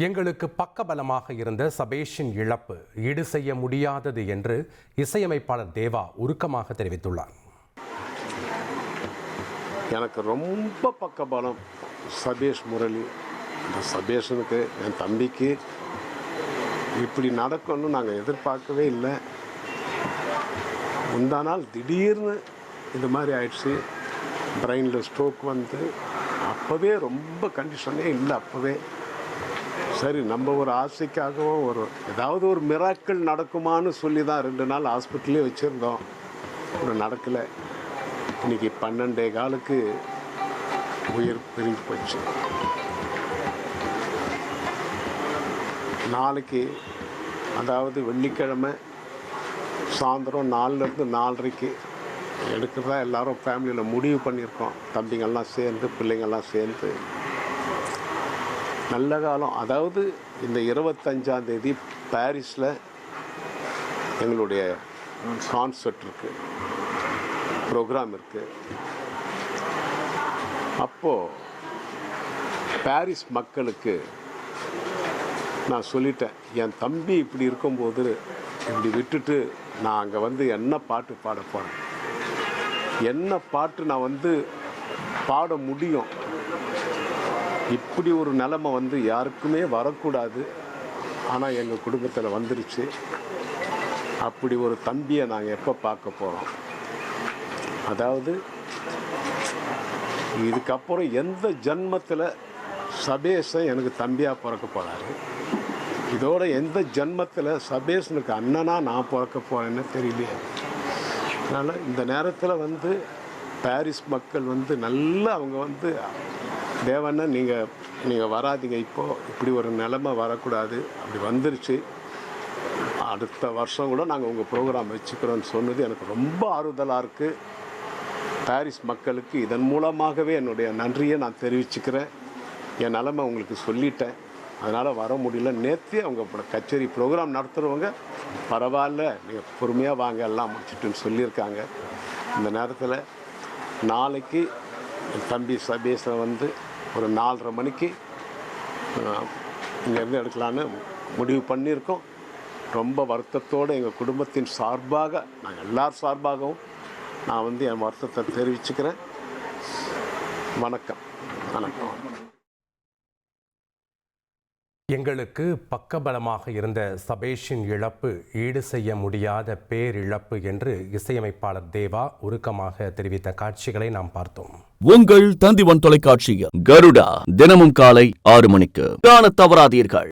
எங்களுக்கு பக்கபலமாக இருந்த சபேஷின் இழப்பு ஈடு செய்ய முடியாதது என்று இசையமைப்பாளர் தேவா உருக்கமாக தெரிவித்துள்ளார். எனக்கு ரொம்ப பக்கபலம் சபேஷ் முரளி. இந்த சபேஷனுக்கு, என் தம்பிக்கு இப்படி நடக்கும்னு நாங்கள் எதிர்பார்க்கவே இல்லை. முந்தா நாள் திடீர்னு இந்த மாதிரி ஆயிடுச்சு. பிரெயினில் ஸ்ட்ரோக் வந்து அப்போவே ரொம்ப கண்டிஷனே இல்லை. அப்போவே சரி, நம்ம ஒரு ஆசைக்காகவும் ஏதாவது ஒரு மிராக்கள் நடக்குமான்னு சொல்லி தான் 2 நாள் ஹாஸ்பிட்டலே வச்சுருந்தோம். நடக்கலை. இன்றைக்கி 12:15 உயிர் பிரிஞ்சு போச்சு. நாளைக்கு, அதாவது வெள்ளிக்கிழமை சாயந்தரம் 4லேருந்து 4:30 எடுக்கிறதா எல்லோரும் ஃபேமிலியில் முடிவு பண்ணியிருக்கோம். தம்பிங்கள்லாம் சேர்ந்து, பிள்ளைங்கள்லாம் சேர்ந்து. நல்ல காலம். அதாவது இந்த 25ஆம் தேதி பாரிஸில் எங்களுடைய கான்சர்ட் இருக்குது, ப்ரோக்ராம் இருக்குது. அப்போது பாரிஸ் மக்களுக்கு நான் சொல்லிட்டேன், என் தம்பி இப்படி இருக்கும்போது இப்படி விட்டுட்டு நான் அங்கே என்ன பாட்டு பாட போகிறேன், என்ன பாட்டு நான் பாட முடியும். இப்படி ஒரு நிலைமை யாருக்குமே வரக்கூடாது. ஆனால் எங்கள் குடும்பத்தில் வந்துருச்சு. அப்படி ஒரு தம்பியை நாங்கள் எப்போ பார்க்க போகிறோம்? அதாவது இதுக்கப்புறம் எந்த ஜன்மத்தில் சபேஷன் எனக்கு தம்பியாக பிறக்க போகிறாரு, இதோட எந்த ஜன்மத்தில் சபேஷனுக்கு அண்ணனாக நான் பிறக்க போகிறேன்னு தெரியலையே. அதனால் இந்த நேரத்தில் பாரிஸ் மக்கள் நல்லா அவங்க தேவண்ணா நீங்கள் வராதிங்க, இப்படி ஒரு நிலைமை வரக்கூடாது, அப்படி வந்துருச்சு, அடுத்த வருஷம் கூட நாங்கள் உங்கள் ப்ரோக்ராம் வச்சுக்கிறோன்னு சொன்னது எனக்கு ரொம்ப ஆறுதலாக இருக்குது. பாரிஸ் மக்களுக்கு இதன் மூலமாகவே என்னுடைய நன்றியை நான் தெரிவிச்சுக்கிறேன். என் நிலைமை உங்களுக்கு சொல்லிட்டேன், அதனால் வர முடியல. நேற்றே அவங்க கச்சேரி ப்ரோக்ராம் நடத்துகிறவங்க பரவாயில்ல, நீங்கள் பொறுமையாக வாங்க, எல்லாம் முடிச்சுட்டுன்னு சொல்லியிருக்காங்க. இந்த நேரத்தில் நாளைக்கு என் தம்பி சபேஷை ஒரு 4:30 மணிக்கு இங்கேருந்து எடுக்கலான்னு முடிவு பண்ணியிருக்கோம். ரொம்ப வருத்தத்தோடு எங்கள் குடும்பத்தின் சார்பாக, நாங்கள் எல்லார் சார்பாகவும் நான் என் வருத்தத்தை தெரிவிச்சுக்கிறேன். வணக்கம். வணக்கம். எங்களுக்கு பக்கபலமாக இருந்த சபேஷின் இழப்பு ஈடு செய்ய முடியாத பேரிழப்பு என்று இசையமைப்பாளர் தேவா உருக்கமாக தெரிவித்த காட்சிகளை நாம் பார்த்தோம். உங்கள் தந்திவன் தொலைக்காட்சியில் கருடா தினமும் காலை 6 மணிக்கு காணத் தவறாதீர்கள்.